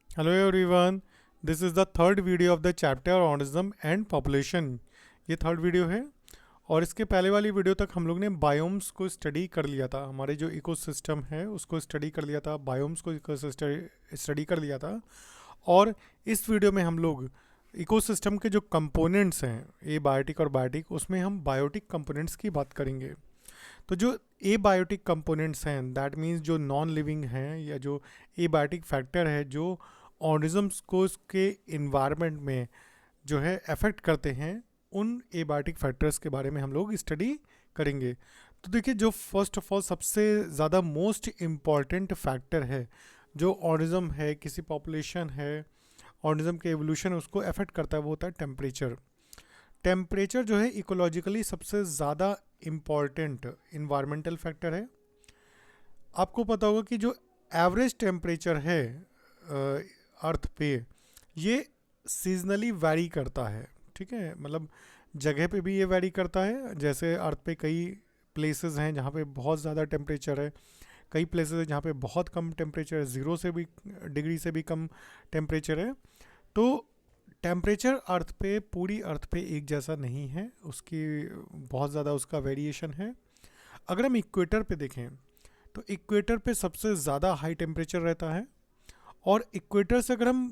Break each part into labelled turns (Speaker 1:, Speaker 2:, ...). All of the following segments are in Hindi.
Speaker 1: Hello everyone, this is the third video of the chapter organism and population. ये थर्ड वीडियो है और इसके पहले वाली वीडियो तक हम लोग ने बायोम्स को स्टडी कर लिया था। हमारे जो इकोसिस्टम है उसको स्टडी कर लिया था, बायोम्स को स्टडी कर लिया था। और इस वीडियो में हम लोग इकोसिस्टम के जो कंपोनेंट्स हैं एबायोटिक और बायोटिक, उसमें हम बायोटिक कंपोनेंट्स की बात करेंगे। तो जो एबायोटिक कंपोनेंट्स हैं दैट मीन्स जो नॉन लिविंग हैं या जो एबायोटिक फैक्टर है जो ऑर्गेनिजम्स को उसके इन्वायरमेंट में जो है अफेक्ट करते हैं, उन एबायोटिक फैक्टर्स के बारे में हम लोग स्टडी करेंगे। तो देखिए, जो फर्स्ट ऑफ ऑल सबसे ज़्यादा मोस्ट इम्पॉर्टेंट फैक्टर है जो ऑर्गेनिज्म है, किसी पॉपुलेशन है, ऑर्गेनिज्म के एवोल्यूशन उसको अफेक्ट करता है, वो होता है टेम्परेचर। टेम्परेचर जो है इकोलॉजिकली सबसे ज़्यादा इम्पॉर्टेंट इन्वायरमेंटल फैक्टर है। आपको पता होगा कि जो एवरेज टेम्परेचर है अर्थ पे, ये सीजनली वैरी करता है। ठीक है, मतलब जगह पे भी ये वैरी करता है। जैसे अर्थ पे कई प्लेसेस हैं जहाँ पे बहुत ज़्यादा टेम्परेचर है, कई प्लेसेस हैं जहाँ पे बहुत कम टेम्परेचर है, ज़ीरो से भी डिग्री से भी कम टेम्परेचर है। तो टेम्परेचर अर्थ पे, पूरी अर्थ पे एक जैसा नहीं है, उसकी बहुत ज़्यादा उसका वेरिएशन है। अगर हम इक्वेटर पे देखें तो इक्वेटर पे सबसे ज़्यादा हाई टेम्परेचर रहता है। और इक्वेटर से अगर हम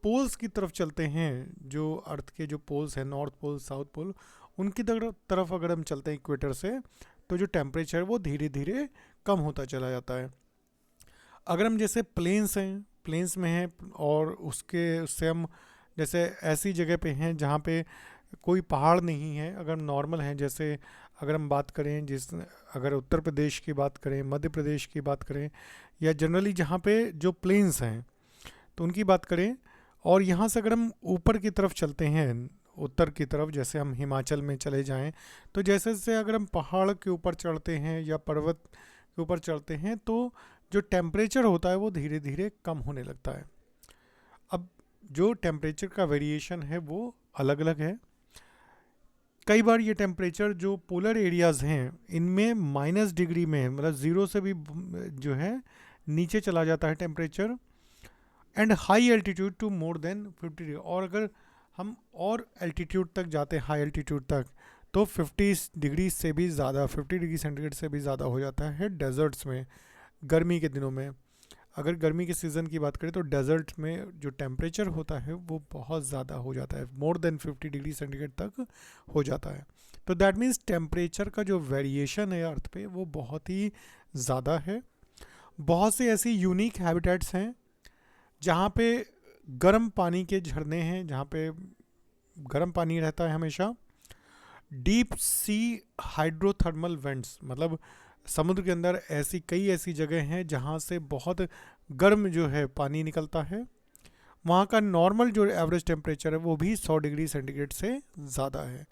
Speaker 1: पोल्स की तरफ चलते हैं, जो अर्थ के जो पोल्स हैं, नॉर्थ पोल, साउथ पोल, उनकी तरफ अगर हम चलते हैं इक्वेटर से, तो जो टेम्परेचर है वो धीरे धीरे कम होता चला जाता है। अगर हम जैसे प्लेन्स हैं, प्लेन्स में हैं और उससे हम जैसे ऐसी जगह पे हैं जहाँ पे कोई पहाड़ नहीं है, अगर नॉर्मल हैं, जैसे अगर हम बात करें अगर उत्तर प्रदेश की बात करें, मध्य प्रदेश की बात करें, या जनरली जहाँ पे जो प्लेन्स हैं तो उनकी बात करें, और यहाँ से अगर हम ऊपर की तरफ चलते हैं, उत्तर की तरफ, जैसे हम हिमाचल में चले जाएं, तो जैसे जैसे अगर हम पहाड़ के ऊपर चढ़ते हैं या पर्वत के ऊपर चढ़ते हैं, तो जो टेम्परेचर होता है वो धीरे धीरे कम होने लगता है। अब जो टेम्परेचर का वेरिएशन है वो अलग अलग है। कई बार ये टेम्परेचर जो पोलर एरियाज़ हैं इनमें माइनस डिग्री में, मतलब ज़ीरो से भी जो है नीचे चला जाता है temperature. And high altitude to more than 50 degree, और अगर हम और एल्टीट्यूड तक जाते हैं, हाई एल्टीट्यूड तक, तो 50 डिग्री से भी ज़्यादा, 50 डिग्री सेंटीग्रेड से भी ज़्यादा हो जाता है डेजर्ट्स में, गर्मी के दिनों में। अगर गर्मी के सीज़न की बात करें तो डेजर्ट में जो टेम्परेचर होता है वो बहुत ज़्यादा हो जाता है, मोर देन 50 डिग्री सेंटीग्रेड तक हो जाता है। तो दैट मीन्स टेम्परेचर का जो वेरिएशन है अर्थ पे वो बहुत ही ज़्यादा है। बहुत से ऐसी यूनिक हैबिटेट्स हैं जहाँ पे गर्म पानी के झरने हैं, जहाँ पे गर्म पानी रहता है हमेशा। डीप सी हाइड्रोथर्मल वेंट्स, मतलब समुद्र के अंदर कई ऐसी जगह हैं जहाँ से बहुत गर्म जो है पानी निकलता है। वहाँ का नॉर्मल जो एवरेज टेम्परेचर है वो भी 100 डिग्री सेंटीग्रेड से ज़्यादा है,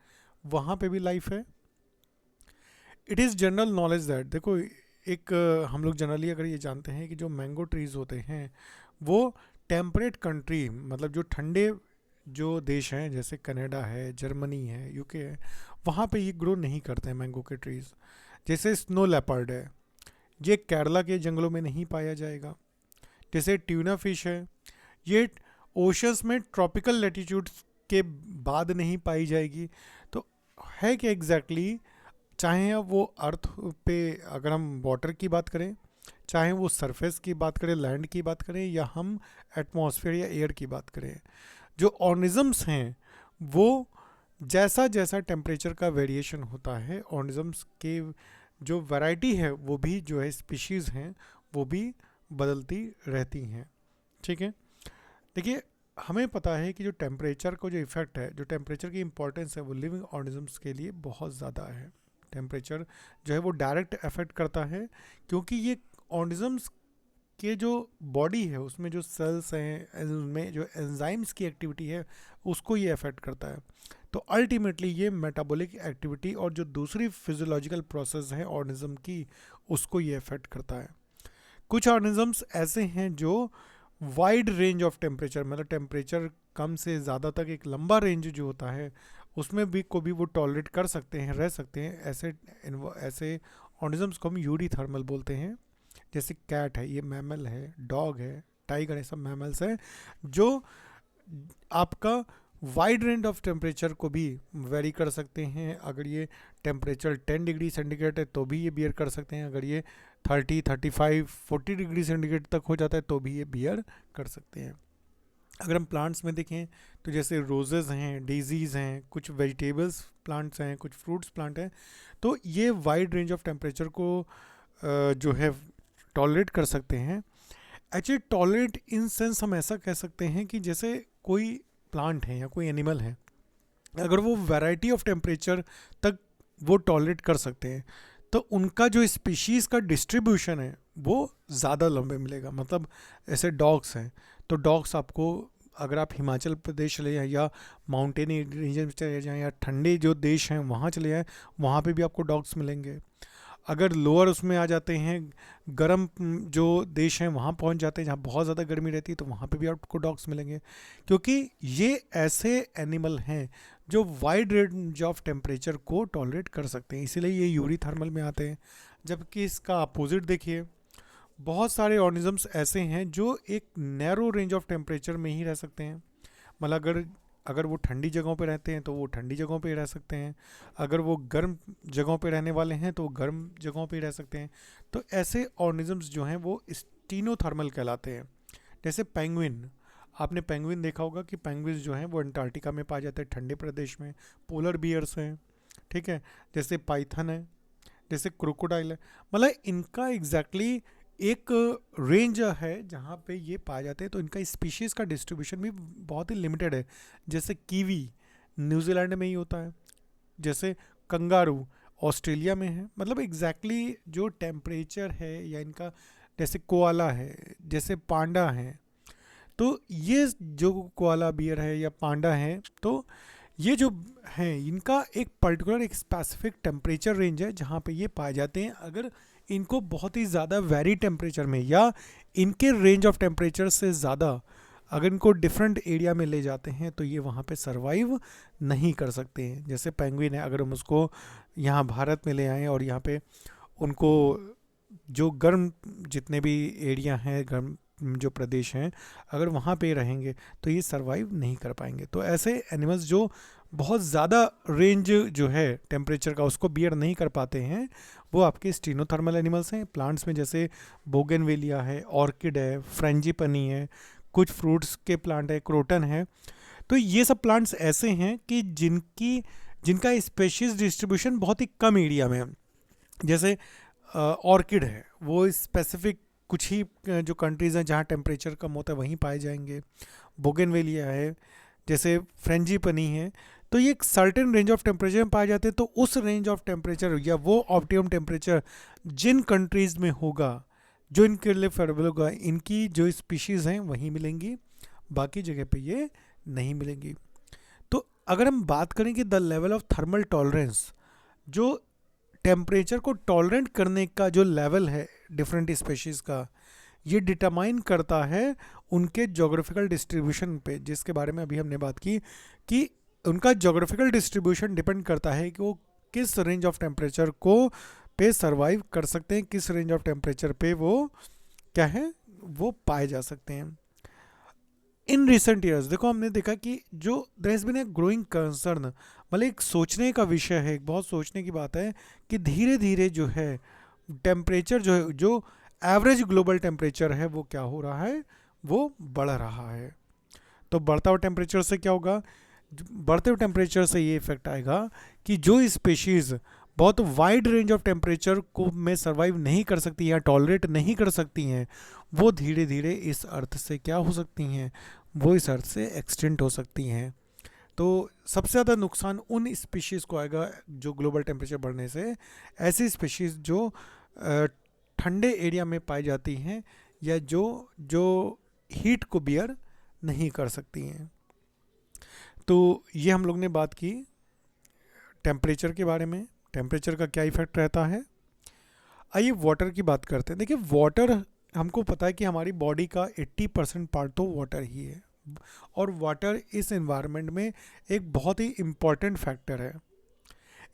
Speaker 1: वहाँ पे भी लाइफ है। It is general knowledge that, देखो, एक हम लोग जनरली अगर ये जानते हैं कि जो मैंगो ट्रीज़ होते हैं वो टेम्परेट कंट्री, मतलब जो ठंडे जो देश हैं जैसे कनाडा है, जर्मनी है, यूके है, वहाँ पे ये ग्रो नहीं करते हैं मैंगो के ट्रीज़। जैसे स्नो लेपर्ड है, ये केरला के जंगलों में नहीं पाया जाएगा। जैसे ट्यूना फिश है, ये ओशंस में ट्रॉपिकल लेटीट्यूड के बाद नहीं पाई जाएगी। तो है कि एग्जैक्टली चाहे अब वो अर्थ पे अगर हम वाटर की बात करें, चाहे वो सरफेस की बात करें, लैंड की बात करें, या हम एटमॉस्फेयर या एयर की बात करें, जो ऑर्गेनिजम्स हैं वो जैसा जैसा टेम्परेचर का वेरिएशन होता है, ऑर्गेनिजम्स के जो वैरायटी है वो भी जो है, स्पीशीज़ हैं वो भी बदलती रहती हैं। ठीक है, देखिए, हमें पता है कि जो टेम्परेचर को जो इफ़ेक्ट है, जो टेम्परेचर की इंपॉर्टेंस है वो लिविंग ऑर्गेनिजम्स के लिए बहुत ज़्यादा है। टेम्परेचर जो है वो डायरेक्ट अफेक्ट करता है, क्योंकि ये ऑर्गेनिजम्स के जो बॉडी है उसमें जो सेल्स हैं, उनमें जो एंजाइम्स की एक्टिविटी है उसको ये अफेक्ट करता है। तो अल्टीमेटली ये मेटाबॉलिक एक्टिविटी और जो दूसरी फिजियोलॉजिकल प्रोसेस है ऑर्गेनिज्म की, उसको ये अफेक्ट करता है। कुछ ऑर्गेनिजम्स ऐसे हैं जो वाइड रेंज ऑफ टेम्परेचर, मतलब टेम्परेचर कम से ज़्यादा तक एक लंबा रेंज जो होता है उसमें भी को भी वो टॉलरेट कर सकते हैं, रह सकते हैं। ऐसे ऑर्गेनिजम्स को हम यूरी थर्मल बोलते हैं। जैसे कैट है, ये मैमल है, डॉग है, टाइगर, ये सब मैमल्स हैं जो आपका वाइड रेंज ऑफ टेम्परेचर को भी वेरी कर सकते हैं। अगर ये टेम्परेचर 10 डिग्री सेंटीग्रेड है तो भी ये बियर कर सकते हैं, अगर ये 30, 35, 40 डिग्री सेंटीग्रेड तक हो जाता है तो भी ये बियर कर सकते हैं। अगर हम प्लांट्स में देखें तो जैसे रोजेज़ हैं, डेजीज़ हैं, कुछ वेजिटेबल्स प्लांट्स हैं, कुछ फ्रूट्स प्लांट हैं, तो ये वाइड रेंज ऑफ टेम्परेचर को जो है टॉलरेट कर सकते हैं। एक्चुअली टॉलरेट इन सेंस हम ऐसा कह सकते हैं कि जैसे कोई प्लांट है या कोई एनिमल है, अगर वो वैरायटी ऑफ टेम्परेचर तक वो टॉलरेट कर सकते हैं तो उनका जो स्पीशीज़ का डिस्ट्रीब्यूशन है वो ज़्यादा लंबे मिलेगा। मतलब ऐसे डॉग्स हैं तो डॉग्स आपको, अगर आप हिमाचल प्रदेश चले जाएँ या माउंटेनी रीजन में चले जाएँ या ठंडे जो देश हैं वहाँ चले जाएँ, वहाँ पे भी आपको डॉग्स मिलेंगे। अगर लोअर उसमें आ जाते हैं, गर्म जो देश हैं वहाँ पहुँच जाते हैं जहाँ बहुत ज़्यादा गर्मी रहती है, तो वहाँ पे भी आपको डॉग्स मिलेंगे, क्योंकि ये ऐसे एनिमल हैं जो वाइड रेंज ऑफ टेम्परेचर को टॉलरेट कर सकते हैं, इसीलिए ये यूरीथर्मल में आते हैं। जबकि इसका अपोजिट देखिए, बहुत सारे ऑर्गेनिजम्स ऐसे हैं जो एक नैरो रेंज ऑफ टेम्परेचर में ही रह सकते हैं। मतलब अगर वो ठंडी जगहों पे रहते हैं तो वो ठंडी जगहों पे ही रह सकते हैं, अगर वो गर्म जगहों पे रहने वाले हैं तो वो गर्म जगहों पे ही रह सकते हैं। तो ऐसे ऑर्गेनिजम्स जो हैं वो स्टीनोथर्मल कहलाते हैं। जैसे पेंगुइन, आपने पेंगुइन देखा होगा कि पेंगुइन्स जो हैं वो अंटार्कटिका में पाए जाते हैं, ठंडे प्रदेश में। पोलर बियर्स हैं, ठीक है, जैसे पाइथन है, जैसे क्रोकोडाइल है। मतलब इनका एग्जैक्टली एक रेंज है जहाँ पे ये पाए जाते हैं, तो इनका स्पीशीज़ का डिस्ट्रीब्यूशन भी बहुत ही लिमिटेड है। जैसे कीवी न्यूजीलैंड में ही होता है, जैसे कंगारू ऑस्ट्रेलिया में है। मतलब एग्जैक्टली जो टेम्परेचर है या इनका, जैसे कोआला है, जैसे पांडा है, तो ये जो कोआला बियर है या पांडा है, तो ये जो हैं इनका एक पर्टिकुलर एक स्पेसिफिक टेम्परेचर रेंज है जहाँ पे ये पाए जाते हैं। अगर इनको बहुत ही ज़्यादा वेरी टेम्परेचर में या इनके रेंज ऑफ टेम्परेचर से ज़्यादा अगर इनको डिफरेंट एरिया में ले जाते हैं तो ये वहाँ पे सरवाइव नहीं कर सकते हैं। जैसे पेंगुइन है, अगर हम उसको यहाँ भारत में ले आएँ और यहाँ पे उनको जो गर्म जितने भी एरिया हैं, गर्म जो प्रदेश हैं, अगर वहाँ पे रहेंगे तो ये सरवाइव नहीं कर पाएंगे। तो ऐसे एनिमल्स जो बहुत ज़्यादा रेंज जो है टेम्परेचर का उसको बियर नहीं कर पाते हैं, वो आपके स्टीनोथर्मल एनिमल्स हैं। प्लांट्स में जैसे बोगनवेलिया है, ऑर्किड है, फ्रेंजीपनी है, कुछ फ्रूट्स के प्लांट है, क्रोटन है। तो ये सब प्लांट्स ऐसे हैं कि जिनका स्पेशीज डिस्ट्रीब्यूशन बहुत ही कम एरिया में है। जैसे ऑर्किड है, वो स्पेसिफिक कुछ ही जो कंट्रीज़ हैं जहाँ टेम्परेचर कम होता है वहीं पाए जाएंगे। बोगनवेलिया है, जैसे फ्रेंजीपनी है, तो ये एक सर्टेन रेंज ऑफ टेम्परेचर में पाए जाते हैं। तो उस रेंज ऑफ टेम्परेचर या वो ऑप्टिमम टेम्परेचर जिन कंट्रीज़ में होगा, जो इनके लिए फेवरेबल होगा, इनकी जो स्पीशीज़ हैं वहीं मिलेंगी, बाकी जगह पे ये नहीं मिलेंगी। तो अगर हम बात करें कि the level of thermal tolerance, जो टेम्परेचर को टॉलरेट करने का जो लेवल है डिफरेंट स्पीशीज़ का, ये डिटरमाइन करता है उनके जोग्राफिकल डिस्ट्रीब्यूशन पे, जिसके बारे में अभी हमने बात की कि उनका जोग्राफिकल डिस्ट्रीब्यूशन डिपेंड करता है कि वो किस रेंज ऑफ टेम्परेचर को पे सरवाइव कर सकते हैं, किस रेंज ऑफ टेम्परेचर पे वो क्या है वो पाए जा सकते हैं। इन रिसेंट ईयर्स देखो हमने देखा कि जो there has been a growing concern, मतलब एक सोचने का विषय है, एक बहुत सोचने की बात है कि धीरे धीरे जो है टेम्परेचर जो है, जो एवरेज ग्लोबल टेम्परेचर है वो क्या हो रहा है, वो बढ़ रहा है। तो बढ़ता हुआ टेम्परेचर से क्या होगा, बढ़ते हुए टेम्परेचर से ये इफेक्ट आएगा कि जो स्पेशीज़ बहुत वाइड रेंज ऑफ टेम्परेचर को में सर्वाइव नहीं कर सकती या टॉलरेट नहीं कर सकती हैं, वो धीरे धीरे इस अर्थ से क्या हो सकती हैं, वो इस अर्थ से एक्सटिंक्ट हो सकती हैं। तो सबसे ज़्यादा नुकसान उन स्पीशीज़ को आएगा जो ग्लोबल टेम्परेचर बढ़ने से, ऐसी स्पीशीज़ जो ठंडे एरिया में पाई जाती हैं या जो हीट को बियर नहीं कर सकती हैं। तो ये हम लोग ने बात की टेम्परेचर के बारे में, टेम्परेचर का क्या इफेक्ट रहता है। आइए वाटर की बात करते हैं। देखिए वाटर, हमको पता है कि हमारी बॉडी का 80% पार्ट तो वाटर ही है, और वाटर इस एनवायरनमेंट में एक बहुत ही इम्पॉर्टेंट फैक्टर है।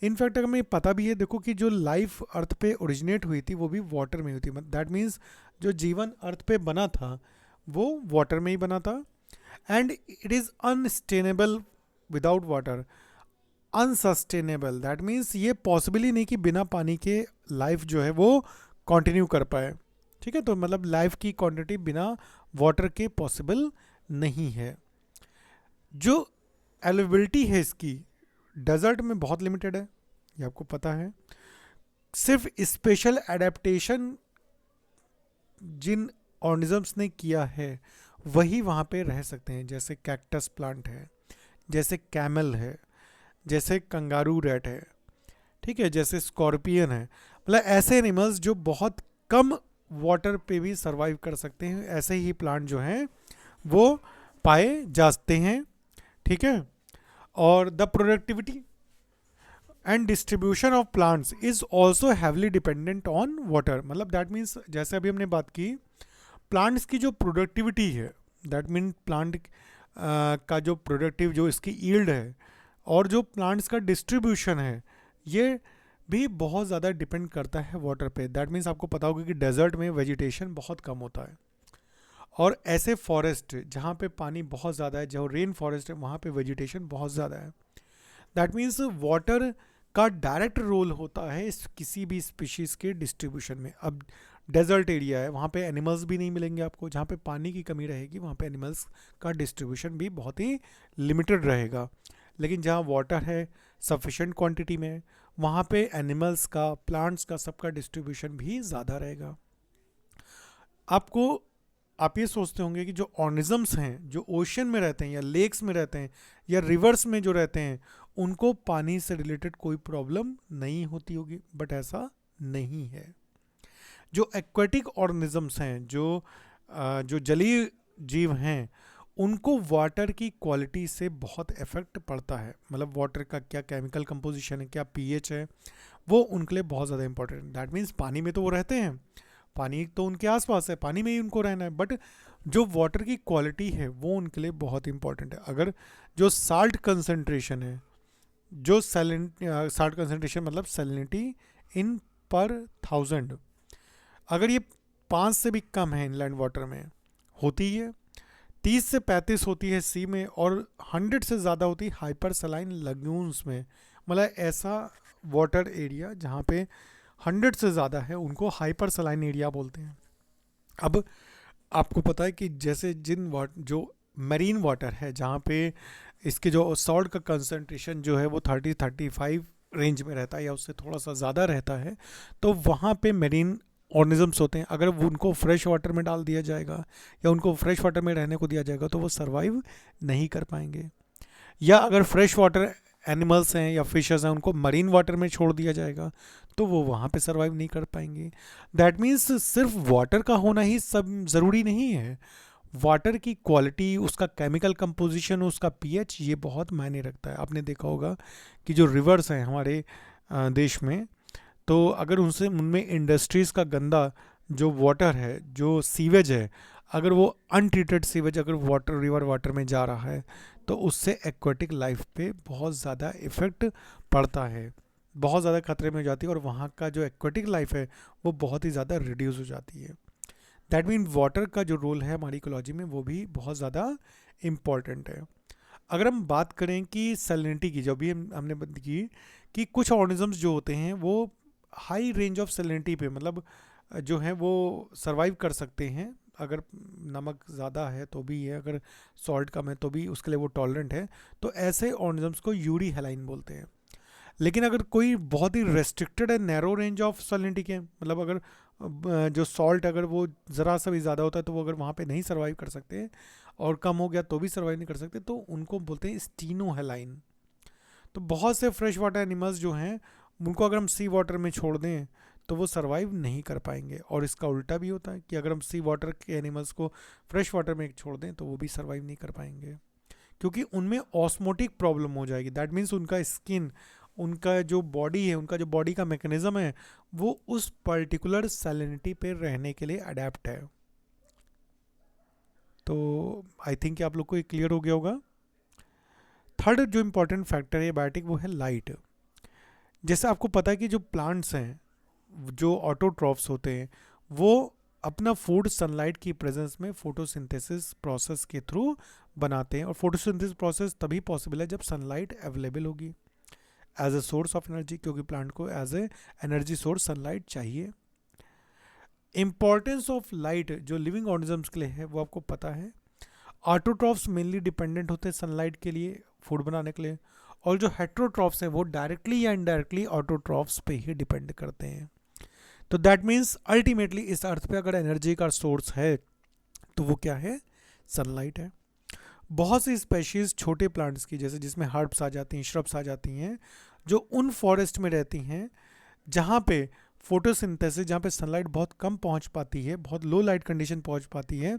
Speaker 1: इनफैक्ट अगर हमें पता भी है, देखो कि जो लाइफ अर्थ पे ओरिजिनेट हुई थी वो भी वाटर में हुई थी। दैट मीन्स जो जीवन अर्थ पे बना था वो वाटर में ही बना था। And it is unsustainable without water. Unsustainable that means ये पॉसिबल ही नहीं कि बिना पानी के लाइफ जो है वो कंटिन्यू कर पाए। ठीक है, तो मतलब लाइफ की क्वांटिटी बिना वाटर के पॉसिबल नहीं है। जो अवेलेबिलिटी है इसकी डेजर्ट में बहुत लिमिटेड है, ये आपको पता है। सिर्फ स्पेशल एडेप्टेशन जिन ऑर्गेनिजम्स ने किया है वही वहाँ पे रह सकते हैं, जैसे कैक्टस प्लांट है, जैसे कैमल है, जैसे कंगारू रैट है, ठीक है, जैसे स्कॉर्पियन है। मतलब ऐसे एनिमल्स जो बहुत कम वाटर पे भी सरवाइव कर सकते हैं, ऐसे ही प्लांट जो हैं वो पाए जाते हैं। ठीक है, और the productivity and distribution of plants is also heavily dependent on water. मतलब दैट मीन्स जैसे अभी हमने बात की प्लांट्स की जो प्रोडक्टिविटी है, दैट मीन प्लांट का जो प्रोडक्टिव जो इसकी यील्ड है और जो प्लांट्स का डिस्ट्रीब्यूशन है, ये भी बहुत ज़्यादा डिपेंड करता है वाटर पे। दैट मीन्स आपको पता होगा कि डेजर्ट में वेजिटेशन बहुत कम होता है, और ऐसे फॉरेस्ट जहाँ पे पानी बहुत ज़्यादा है, जो रेन फॉरेस्ट है, वहाँ पे वेजिटेशन बहुत ज़्यादा है। दैट मीन्स वाटर का डायरेक्ट रोल होता है इस किसी भी स्पीशीज़ के डिस्ट्रीब्यूशन में। अब डेजर्ट एरिया है, वहाँ पे एनिमल्स भी नहीं मिलेंगे आपको, जहाँ पे पानी की कमी रहेगी वहाँ पे एनिमल्स का डिस्ट्रीब्यूशन भी बहुत ही लिमिटेड रहेगा। लेकिन जहाँ वाटर है सफिशेंट क्वांटिटी में, वहाँ पे एनिमल्स का, प्लांट्स का, सबका डिस्ट्रीब्यूशन भी ज़्यादा रहेगा। आप ये सोचते होंगे कि जो ऑर्गेनिजम्स हैं जो ओशन में रहते हैं या लेक्स में रहते हैं या रिवर्स में जो रहते हैं उनको पानी से रिलेटेड कोई प्रॉब्लम नहीं होती होगी, बट ऐसा नहीं है। जो एक्वेटिक ऑर्गेनिजम्स हैं, जो जलीय जीव हैं, उनको वाटर की क्वालिटी से बहुत इफेक्ट पड़ता है। मतलब वाटर का क्या केमिकल कंपोजिशन है, क्या पीएच है, वो उनके लिए बहुत ज़्यादा इंपॉर्टेंट है। दैट मीन्स पानी में तो वो रहते हैं, पानी तो उनके आसपास है, पानी में ही उनको रहना है, बट जो वाटर की क्वालिटी है वो उनके लिए बहुत इंपॉर्टेंट है। अगर जो साल्ट कंसनट्रेशन है, जो साल्ट कंसनट्रेशन मतलब सैलिनिटी इन पर 1000, अगर ये 5 से भी कम है इनलैंड वाटर में होती है, 30 से 35 होती है सी में, और 100 से ज़्यादा होती है हाइपर सलाइन लगून्स में। मतलब ऐसा वाटर एरिया जहाँ पे 100 से ज़्यादा है उनको हाइपर सलाइन एरिया बोलते हैं। अब आपको पता है कि जैसे जो मरीन वाटर है जहाँ पे इसके जो सॉल्ट का कंसंट्रेशन जो है वो 30-35 रेंज में रहता है या उससे थोड़ा सा ज़्यादा रहता है, तो वहाँ पे मरीन ऑर्गेनिजम्स होते हैं। अगर वो उनको फ्रेश वाटर में डाल दिया जाएगा या उनको फ्रेश वाटर में रहने को दिया जाएगा तो वो सर्वाइव नहीं कर पाएंगे। या अगर फ्रेश वाटर एनिमल्स हैं या फिशेस हैं उनको मरीन वाटर में छोड़ दिया जाएगा तो वो वहाँ पे सर्वाइव नहीं कर पाएंगे। दैट मीन्स सिर्फ वाटर का होना ही सब ज़रूरी नहीं है, वाटर की क्वालिटी, उसका केमिकल कंपोजिशन, उसका पीएच, ये बहुत मायने रखता है। आपने देखा होगा कि जो रिवर्स हैं हमारे देश में, तो अगर उनमें इंडस्ट्रीज़ का गंदा जो वाटर है, जो सीवेज है, अगर वो अनट्रीटेड सीवेज अगर रिवर वाटर में जा रहा है तो उससे एक्वेटिक लाइफ पे बहुत ज़्यादा इफ़ेक्ट पड़ता है, बहुत ज़्यादा खतरे में हो जाती है, और वहाँ का जो एक्वेटिक लाइफ है वो बहुत ही ज़्यादा रिड्यूस हो जाती है। दैट मीन वाटर का जो रोल है हमारी इकोलॉजी में वो भी बहुत ज़्यादा इम्पॉर्टेंट है। अगर हम बात करें कि सैलिनिटी की, जो भी हमने बात की कि कुछ ऑर्गेनिजम्स जो होते हैं वो हाई रेंज ऑफ सैलिनिटी पे मतलब जो है वो सरवाइव कर सकते हैं, अगर नमक ज़्यादा है तो भी है, अगर सॉल्ट कम है तो भी उसके लिए वो टॉलरेंट है, तो ऐसे ऑर्गेनिजम्स को यूरी हेलाइन बोलते हैं। लेकिन अगर कोई बहुत ही रेस्ट्रिक्टेड है, नैरो रेंज ऑफ सैलिनिटी के, मतलब अगर जो सॉल्ट अगर वो ज़रा सा भी ज़्यादा होता है तो वो अगर वहाँ पे नहीं सर्वाइव कर सकते और कम हो गया तो भी सर्वाइव नहीं कर सकते, तो उनको बोलते हैं स्टीनोहेलाइन। तो बहुत से फ्रेश वाटर एनिमल्स जो हैं उनको अगर हम सी वाटर में छोड़ दें तो वो सर्वाइव नहीं कर पाएंगे, और इसका उल्टा भी होता है कि अगर हम सी वाटर के एनिमल्स को फ्रेश वाटर में छोड़ दें तो वो भी सर्वाइव नहीं कर पाएंगे, क्योंकि उनमें ऑस्मोटिक प्रॉब्लम हो जाएगी। दैट मीन्स उनका स्किन, उनका जो बॉडी है, उनका जो बॉडी का मैकेनिज्म है वो उस पर्टिकुलर सैलिनिटी पे रहने के लिए अडेप्ट है। तो आई थिंक आप लोग को ये क्लियर हो गया होगा। थर्ड जो इम्पोर्टेंट फैक्टर है बायोटिक वो है लाइट। जैसे आपको पता है कि जो प्लांट्स हैं, जो ऑटोट्रॉफ्स होते हैं, वो अपना फूड सनलाइट की प्रेजेंस में फोटोसिंथेसिस प्रोसेस के थ्रू बनाते हैं, और फोटोसिंथेसिस प्रोसेस तभी पॉसिबल है जब सनलाइट अवेलेबल होगी as a source of energy, क्योंकि प्लांट को as a energy source sunlight चाहिए। इंपॉर्टेंस ऑफ लाइट जो लिविंग ऑर्गेनिजम्स के लिए है वो आपको पता है। ऑटोट्रॉफ्स मेनली डिपेंडेंट होते हैं सनलाइट के लिए फूड बनाने के लिए, और जो हेट्रोट्रॉफ्स हैं वो डायरेक्टली या इनडायरेक्टली ऑटोट्रॉफ्स पे ही डिपेंड करते हैं। तो दैट मीन्स अल्टीमेटली इस अर्थ पे अगर एनर्जी का सोर्स है तो वो क्या है, सनलाइट है। बहुत सी स्पेशीज छोटे प्लांट्स की, जैसे जिसमें हर्ब्स आ जाती हैं, श्रब्स आ जाती हैं, जो उन फॉरेस्ट में रहती हैं जहाँ पे फोटोसिंथेसिस, जहाँ पे सनलाइट बहुत कम पहुँच पाती है, बहुत लो लाइट कंडीशन पहुँच पाती है,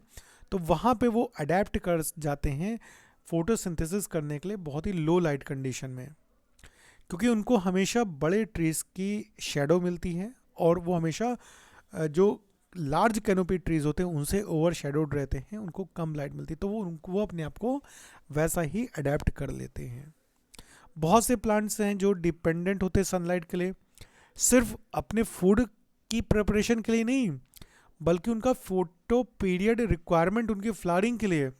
Speaker 1: तो वहाँ पे वो अडेप्ट कर जाते हैं फोटोसिंथेसिस करने के लिए बहुत ही लो लाइट कंडीशन में, क्योंकि उनको हमेशा बड़े ट्रीज की शेडो मिलती है, और वो हमेशा जो लार्ज कैनोपी ट्रीज होते हैं उनसे ओवर शेडोड रहते हैं, उनको कम लाइट मिलती है, तो वो अपने आप को वैसा ही अडेप्ट कर लेते हैं। बहुत से प्लांट्स हैं जो डिपेंडेंट होते हैं सनलाइट के लिए, सिर्फ अपने फूड की प्रिपरेशन के लिए नहीं, बल्कि उनका फोटो पीरियड रिक्वायरमेंट उनकी फ्लावरिंग के लिए।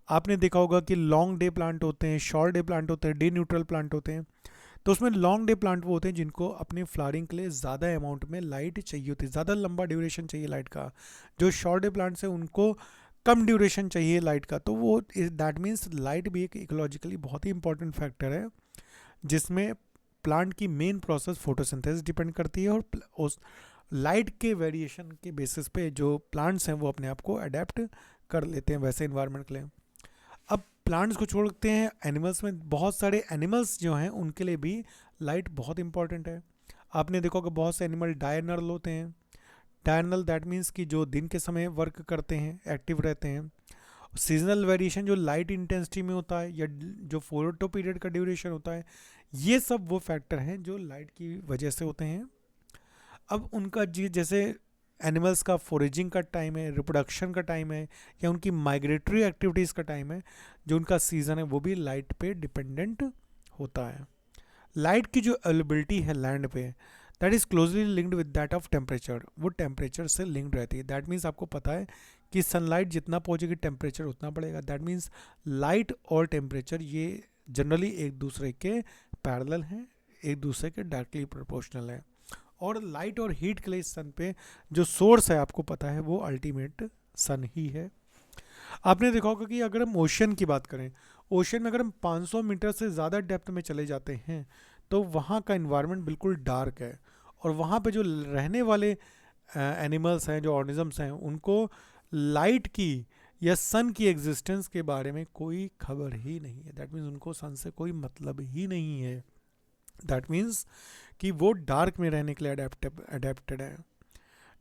Speaker 1: आपने देखा होगा कि लॉन्ग डे प्लांट होते हैं, शॉर्ट डे प्लांट होते हैं, डे न्यूट्रल प्लांट होते हैं। तो उसमें लॉन्ग डे प्लांट वो होते हैं जिनको अपने फ्लावरिंग के लिए ज़्यादा अमाउंट में लाइट चाहिए होती है, ज़्यादा लंबा ड्यूरेशन चाहिए लाइट का। जो शॉर्ट डे प्लांट्स हैं उनको कम ड्यूरेशन चाहिए लाइट का। तो वो दैट मीन्स लाइट भी एक इकोलॉजिकली बहुत ही इंपॉर्टेंट फैक्टर है, जिसमें प्लांट की मेन प्रोसेस फोटोसिंथेसिस डिपेंड करती है, और उस लाइट के वेरिएशन के बेसिस पे जो प्लांट्स हैं वो अपने आप को अडेप्ट कर लेते हैं वैसे इन्वायरमेंट के लिए। अब प्लांट्स को छोड़ते हैं, एनिमल्स में बहुत सारे एनिमल्स जो हैं उनके लिए भी लाइट बहुत इंपॉर्टेंट है। आपने देखा कि बहुत से एनिमल डायर्नल होते हैं। डायर्नल दैट मीन्स कि जो दिन के समय वर्क करते हैं, एक्टिव रहते हैं। सीजनल वेरिएशन जो लाइट इंटेंसिटी में होता है, या जो फोटो पीरियड का ड्यूरेशन होता है, ये सब वो फैक्टर हैं जो लाइट की वजह से होते हैं। अब उनका जी जैसे एनिमल्स का फोरेजिंग का टाइम है, रिप्रोडक्शन का टाइम है, या उनकी माइग्रेटरी एक्टिविटीज़ का टाइम है, जो उनका सीज़न है वो भी लाइट पे डिपेंडेंट होता है। लाइट की जो अवेलेबिलिटी है लैंड पे, that is closely linked with that of temperature, वो टेम्परेचर से लिंक्ड रहती है। दैट मीन्स आपको पता है कि सनलाइट जितना पहुँचेगी टेम्परेचर उतना बढ़ेगा। दैट मीन्स लाइट और टेम्परेचर ये जनरली एक दूसरे के पैरेलल हैं, एक दूसरे के डायरेक्टली प्रोपोर्शनल है। और लाइट और हीट के लिए सन पे जो सोर्स है आपको पता है वो अल्टीमेट सन ही है। आपने देखा होगा कि अगर हम ओशन की बात करें, ओशन में अगर हम 500 मीटर से ज़्यादा डेप्थ में चले जाते हैं तो वहाँ का इन्वायरमेंट बिल्कुल डार्क है, और वहाँ पे जो रहने वाले एनिमल्स हैं, जो ऑर्गेनिजम्स हैं, उनको लाइट की या सन की एग्जिस्टेंस के बारे में कोई खबर ही नहीं है। दैट मीन्स उनको सन से कोई मतलब ही नहीं है। दैट मीन्स कि वो डार्क में रहने के लिए अडेप्टेड है।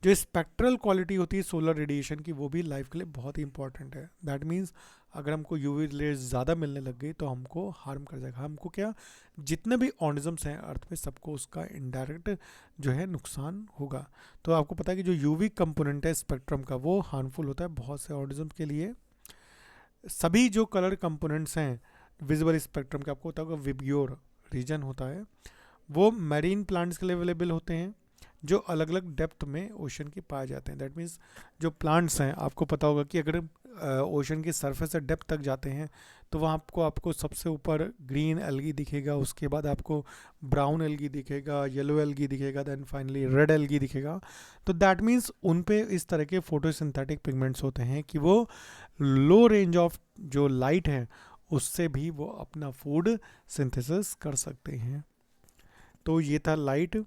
Speaker 1: जो स्पेक्ट्रल क्वालिटी होती है सोलर रेडिएशन की, वो भी लाइफ के लिए बहुत ही इंपॉर्टेंट है। दैट मीन्स अगर हमको यूवी रेज ज़्यादा मिलने लग गई तो हमको हार्म कर जाएगा। हमको क्या, जितने भी ऑर्गेनिजम्स हैं अर्थ पे सबको उसका इनडायरेक्ट जो है नुकसान होगा। तो आपको पता है कि जो यूवी कंपोनेंट है स्पेक्ट्रम का वो हार्मफुल होता है बहुत से ऑर्गेनिजम्स के लिए। सभी जो कलर कंपोनेंट्स हैं विजिबल स्पेक्ट्रम के, आपको पता होगा विब्ग्योर रीजन होता है, वो मैरीन प्लांट्स के लिए अवेलेबल होते हैं जो अलग अलग डेप्थ में ओशन के पाए जाते हैं। दैट मीन्स जो प्लांट्स हैं, आपको पता होगा कि अगर ओशन की सरफेस से डेप्थ तक जाते हैं तो वहाँ आपको सबसे ऊपर ग्रीन एल्गी दिखेगा, उसके बाद आपको ब्राउन एल्गी दिखेगा, येलो एल्गी दिखेगा, देन फाइनली रेड एल्गी दिखेगा। तो दैट मीन्स उन पे इस तरह के फोटोसिंथेटिक पिगमेंट्स होते हैं कि वो लो रेंज ऑफ जो लाइट है उससे भी वो अपना फूड सिंथेसिस कर सकते हैं। तो ये था लाइट।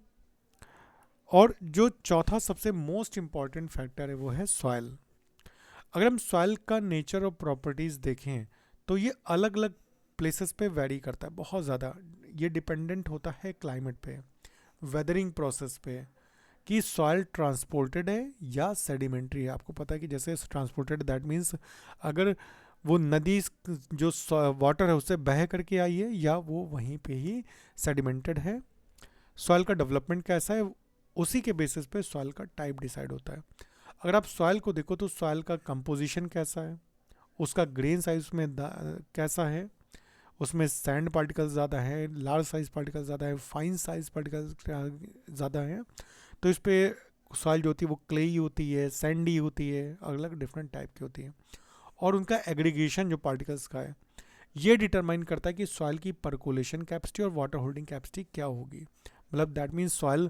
Speaker 1: और जो चौथा सबसे मोस्ट इम्पॉर्टेंट फैक्टर है वो है सॉइल। अगर हम सॉइल का नेचर और प्रॉपर्टीज़ देखें तो ये अलग अलग प्लेसेस पे वेरी करता है बहुत ज़्यादा। ये डिपेंडेंट होता है क्लाइमेट पे, वेदरिंग प्रोसेस पे, कि सॉइल ट्रांसपोर्टेड है या सेडिमेंट्री है। आपको पता है कि जैसे ट्रांसपोर्टेड दैट मीन्स अगर वो नदी जो वाटर है उससे बह करके आई है, या वो वहीं पे ही सेडिमेंटेड है। सॉइल का डेवलपमेंट कैसा है उसी के बेसिस पे सॉइल का टाइप डिसाइड होता है। अगर आप सॉइल को देखो तो सॉइल का कंपोजिशन कैसा है, उसका ग्रेन साइज में कैसा है, उसमें सैंड पार्टिकल्स ज़्यादा है, लार्ज साइज पार्टिकल्स ज़्यादा है, फाइन साइज पार्टिकल्स ज़्यादा है। तो इस पर सॉइल जो होती है वो क्लेई होती है, सैंडी होती है, अलग अलग डिफरेंट टाइप की होती है, और उनका एग्रीगेशन जो पार्टिकल्स का है ये डिटरमाइन करता है कि सॉइल की परकोलेशन कैपेसिटी और वाटर होल्डिंग कैपेसिटी क्या होगी। मतलब दैट मीन्स सॉइल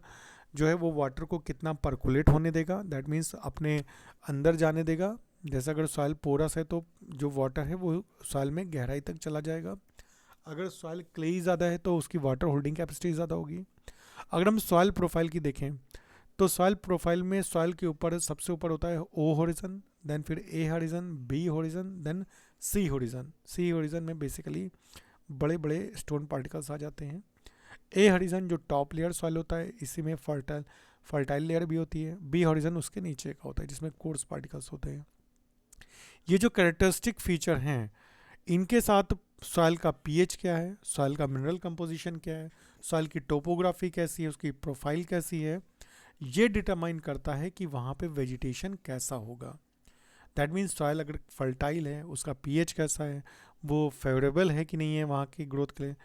Speaker 1: जो है वो वाटर को कितना परकोलेट होने देगा, दैट मीन्स अपने अंदर जाने देगा। जैसे अगर सॉइल पोरस है तो जो वाटर है वो सॉइल में गहराई तक चला जाएगा। अगर सॉइल क्लेई ज़्यादा है तो उसकी वाटर होल्डिंग कैपेसिटी ज़्यादा होगी। अगर हम सॉइल प्रोफाइल की देखें तो सॉइल प्रोफाइल में सॉइल के ऊपर सबसे ऊपर होता है ओ होरिजन, देन फिर ए होरिजन, बी होरिजन, देन सी होरिजन। सी होरिजन में बेसिकली बड़े बड़े स्टोन पार्टिकल्स आ जाते हैं। ए होरिजन जो टॉप लेयर सॉइल होता है, इसी में फर्टाइल लेयर भी होती है। बी होरिजन उसके नीचे का होता है जिसमें कोर्स पार्टिकल्स होते हैं। ये जो कैरेक्टरिस्टिक फीचर हैं इनके साथ सॉइल का पीएच क्या है, सॉइल का मिनरल कंपोजिशन क्या है, सॉइल की टोपोग्राफी कैसी है, उसकी प्रोफाइल कैसी है, ये डिटरमाइन करता है कि वहाँ पे वेजिटेशन कैसा होगा। दैट मीन्स सॉइल अगर फर्टाइल है उसका पीएच कैसा है, वो फेवरेबल है कि नहीं है वहाँ की ग्रोथ के लिए।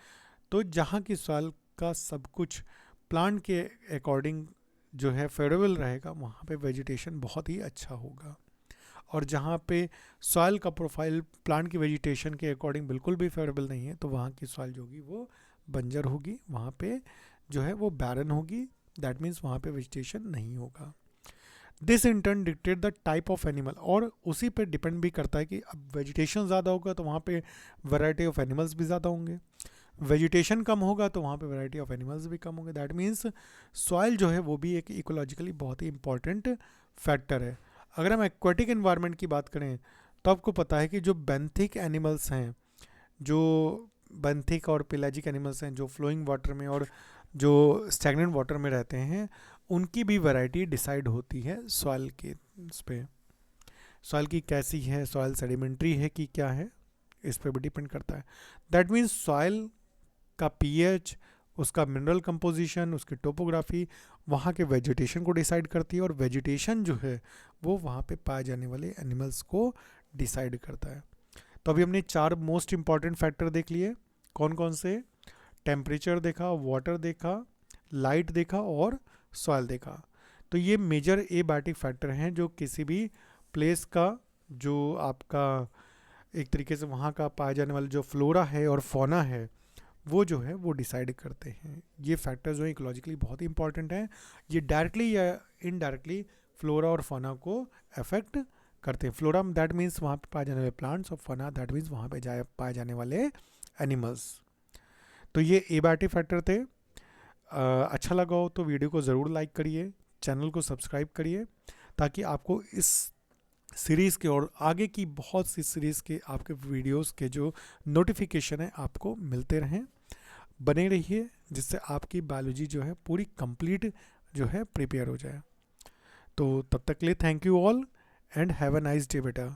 Speaker 1: तो जहाँ की सॉइल का सब कुछ प्लांट के अकॉर्डिंग जो है फेवरेबल रहेगा वहाँ पे वेजिटेशन बहुत ही अच्छा होगा। और जहाँ पे सॉइल का प्रोफाइल प्लांट की वेजिटेशन के अकॉर्डिंग बिल्कुल भी फेवरेबल नहीं है तो वहाँ की सॉइल जो होगी वो बंजर होगी, वहाँ पे जो है वो बैरन होगी, दैट मीन्स वहाँ पे वेजिटेशन नहीं होगा। This in turn dictate the type of animal, और उसी पे डिपेंड भी करता है कि अब वेजिटेशन ज़्यादा होगा तो वहाँ पे वैरायटी ऑफ एनिमल्स भी ज़्यादा होंगे, वेजिटेशन कम होगा तो वहाँ पे वैरायटी ऑफ एनिमल्स भी कम होंगे। दैट मीन्स सॉइल जो है वो भी एक इकोलॉजिकली बहुत ही इंपॉर्टेंट फैक्टर है। अगर हम एक्वाटिक एनवायरनमेंट की बात करें तो आपको पता है कि जो बेंथिक एनिमल्स हैं, जो बेंथिक और पेलाजिक एनिमल्स हैं जो फ्लोइंग वाटर में और जो स्टैग्नेंट वाटर में रहते हैं, उनकी भी वैरायटी डिसाइड होती है सॉइल के इस पे। सॉइल की कैसी है, सॉइल सेडिमेंट्री है कि क्या है, इस पे भी डिपेंड करता है। दैट मीन्स सॉइल का पीएच, उसका मिनरल कंपोजिशन, उसकी टोपोग्राफी वहाँ के वेजिटेशन को डिसाइड करती है, और वेजिटेशन जो है वो वहाँ पे पाए जाने वाले एनिमल्स को डिसाइड करता है। तो अभी हमने 4 मोस्ट इंपॉर्टेंट फैक्टर देख लिए। कौन कौन से? टेम्परेचर देखा, वाटर देखा, लाइट देखा और सॉइल देखा। तो ये मेजर एबायोटिक फैक्टर हैं जो किसी भी प्लेस का जो आपका एक तरीके से वहाँ का पाए जाने वाला जो फ्लोरा है और फौना है वो जो है वो डिसाइड करते हैं। ये फैक्टर्स जो है इकोलॉजिकली बहुत ही इंपॉर्टेंट हैं। ये डायरेक्टली या इनडायरेक्टली फ्लोरा और फौना को अफेक्ट करते हैं। फ्लोरा दैट मीन्स वहाँ पे पाए जाने वाले प्लांट्स, और फौना दैट मीन्स वहाँ पे पाए जाने वाले एनिमल्स। तो ये एबायोटिक फैक्टर थे। अच्छा लगा हो तो वीडियो को ज़रूर लाइक करिए, चैनल को सब्सक्राइब करिए, ताकि आपको इस सीरीज़ के और आगे की बहुत सी सीरीज़ के आपके वीडियोस के जो नोटिफिकेशन है आपको मिलते रहें। बने रहिए जिससे आपकी बायोलॉजी जो है पूरी कंप्लीट जो है प्रिपेयर हो जाए। तो तब तक के लिए thank you all and have a nice day बेटा।